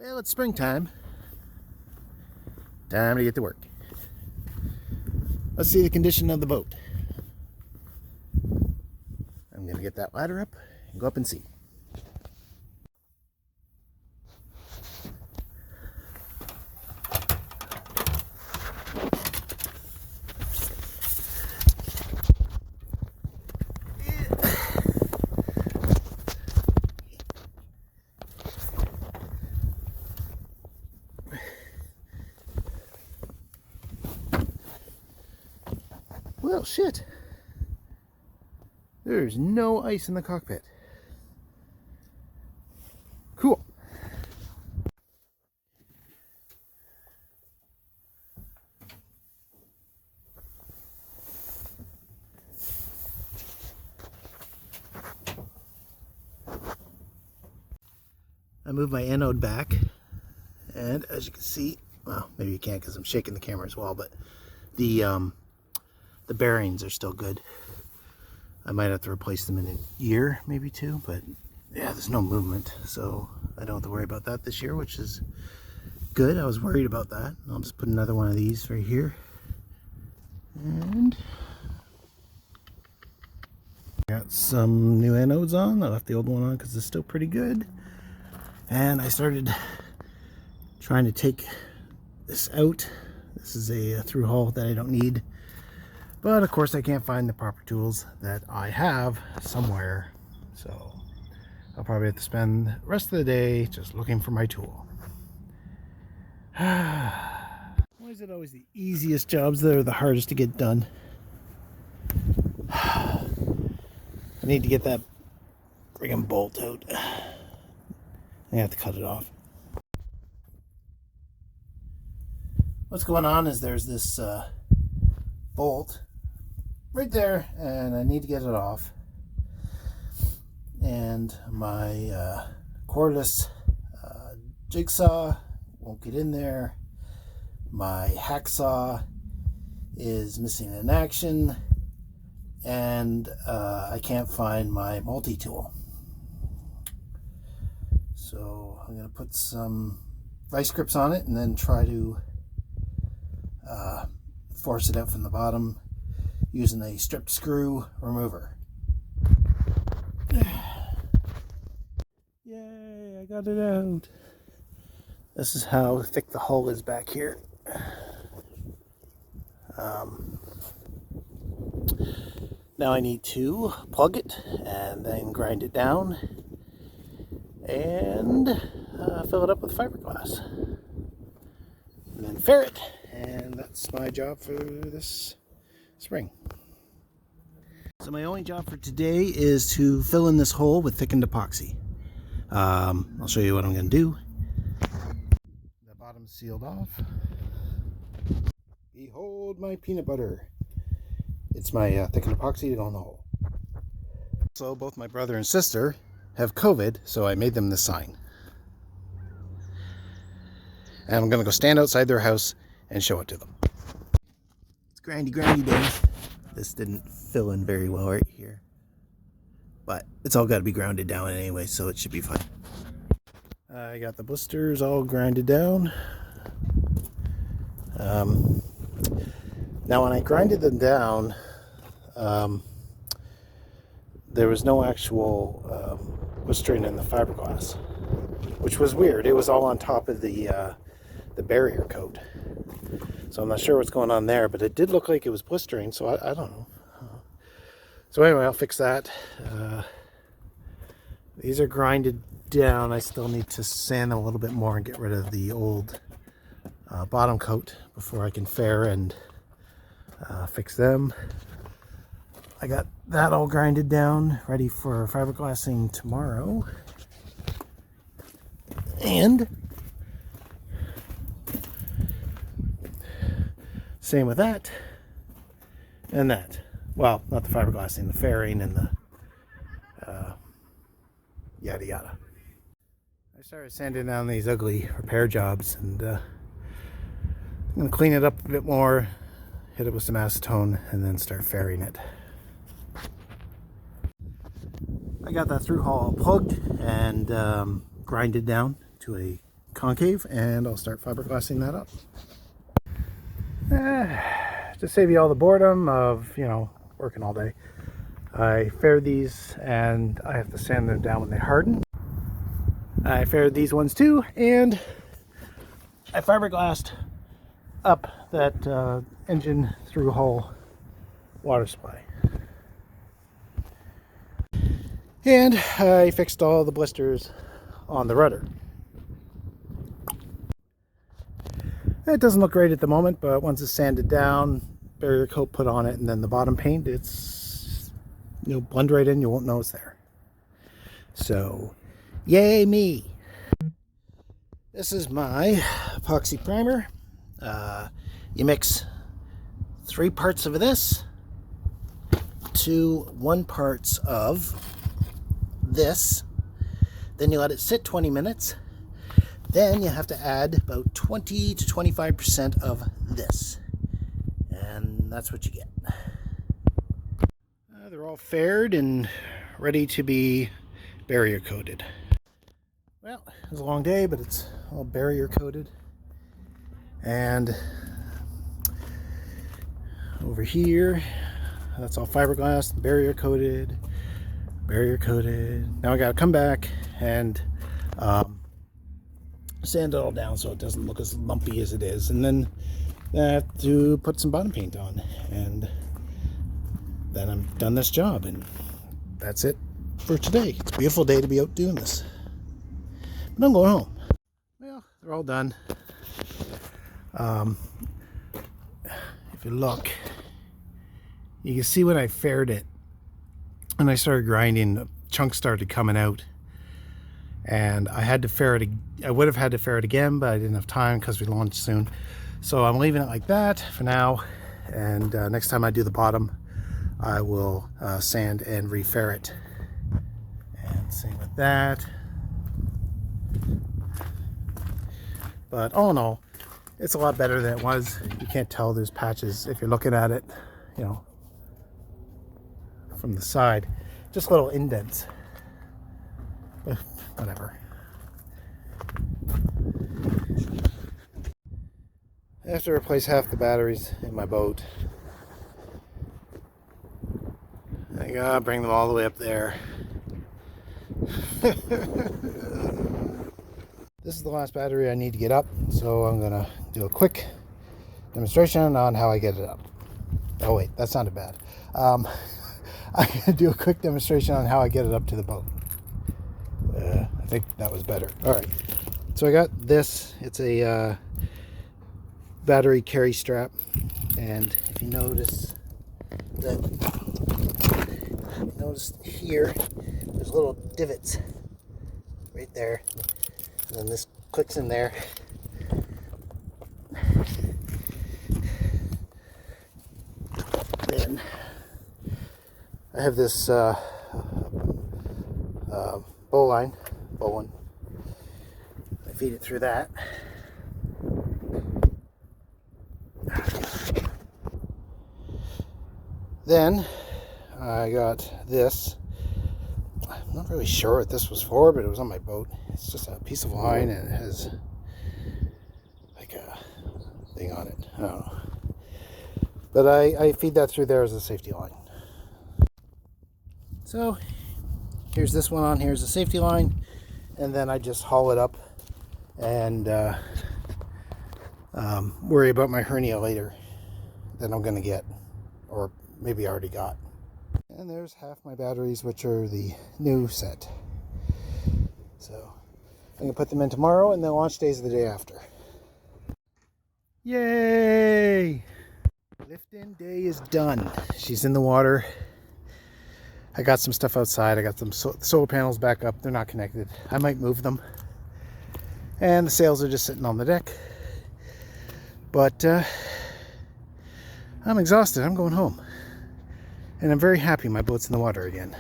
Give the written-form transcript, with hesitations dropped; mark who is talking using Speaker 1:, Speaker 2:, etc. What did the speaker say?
Speaker 1: Well, it's springtime. Time to get to work. Let's see the condition of the boat. I'm going to get that ladder up and go up and see. Well, shit. There's no ice in the cockpit. Cool. I moved my anode back, and as you can see, well, maybe you can't because I'm shaking the camera as well, but the bearings are still good. I might have to replace them in a year, maybe two, but yeah, there's no movement, so I don't have to worry about that this year, which is good. I was worried about that. I'll just put another one of these right here. And got some new anodes on. I left the old one on because it's still pretty good. And I started trying to take this out. This is a through hull that I don't need. But of course I can't find the proper tools that I have somewhere. So I'll probably have to spend the rest of the day just looking for my tool. Why is it always the easiest jobs that are the hardest to get done? I need to get that friggin' bolt out. I have to cut it off. What's going on is there's this bolt right there, and I need to get it off. And my cordless jigsaw won't get in there. My hacksaw is missing in action, and I can't find my multi-tool. So I'm going to put some vice grips on it and then try to force it out from the bottom using a stripped screw remover. Yay, I got it out. This is how thick the hull is back here. Now I need to plug it and then grind it down and fill it up with fiberglass. And then ferret. And that's my job for this spring. So my only job for today is to fill in this hole with thickened epoxy. I'll show you what I'm going to do. The bottom's sealed off. Behold my peanut butter. It's my thickened epoxy to go in the hole. So both my brother and sister have COVID, so I made them this sign. And I'm going to go stand outside their house and show it to them. It's grindy day. This didn't fill in very well right here, but it's all got to be grounded down anyway, so it should be fine. I got the blisters all grinded down. Now when I grinded them down, there was no actual blistering in the fiberglass, which was weird. It was all on top of the barrier coat. So I'm not sure what's going on there, but it did look like it was blistering, so I don't know. So anyway, I'll fix that. These are grinded down. I still need to sand them a little bit more and get rid of the old bottom coat before I can fair and fix them. I got that all grinded down, ready for fiberglassing tomorrow. And same with that and that. Well, not the fiberglassing, the fairing and the yada yada. I started sanding down these ugly repair jobs, and I'm going to clean it up a bit more, hit it with some acetone, and then start fairing it. I got that through hull plugged and grinded down to a concave, and I'll start fiberglassing that up. To save you all the boredom of, working all day, I faired these, and I have to sand them down when they harden. I faired these ones too, and I fiberglassed up that engine through hull water supply. And I fixed all the blisters on the rudder. It doesn't look great at the moment, but once it's sanded down, barrier coat put on it, and then the bottom paint, it's, blend right in, you won't know it's there. So, yay me! This is my epoxy primer. You mix 3 parts of this to 1 part of this. Then you let it sit 20 minutes. Then you have to add about 20 to 25% of this. And that's what you get. They're all faired and ready to be barrier coated. Well, it was a long day, but it's all barrier coated. And over here, that's all fiberglass, barrier coated. Now I gotta come back and sand it all down so it doesn't look as lumpy as it is. And then I have to put some bottom paint on. And then I'm done this job. And that's it for today. It's a beautiful day to be out doing this. But I'm going home. Well, they're all done. If you look, you can see when I faired it and I started grinding, chunks started coming out, and I had to fair it. I would have had to fair it again, but I didn't have time because we launch soon. So I'm leaving it like that for now, and next time I do the bottom, I will sand and re-fair it. And same with that. But all in all, it's a lot better than it was. You can't tell there's patches if you're looking at it, from the side. Just little indents. Whatever. I have to replace half the batteries in my boat. I gotta bring them all the way up there. This is the last battery I need to get up, so I'm gonna do a quick demonstration on how I get it up. Oh wait, that sounded bad. I'm gonna do a quick demonstration on how I get it up to the boat. I think that was better. All right, so I got this. It's a battery carry strap, and if you notice here, there's little divots right there, and then this clicks in there. Then I have this bowline. I feed it through that. Then I got this. I'm not really sure what this was for, but it was on my boat. It's just a piece of line, and it has like a thing on it. I don't know. But I feed that through there as a safety line. So here's this one on here as a safety line, and then I just haul it up and worry about my hernia later that I'm going to get, or maybe I already got. And there's half my batteries, which are the new set. So I'm going to put them in tomorrow, and then launch days the day after. Yay! Lift-in day is done. She's in the water. I got some stuff outside. I got some solar panels back up. They're not connected. I might move them. And the sails are just sitting on the deck. But I'm exhausted. I'm going home. And I'm very happy my boat's in the water again.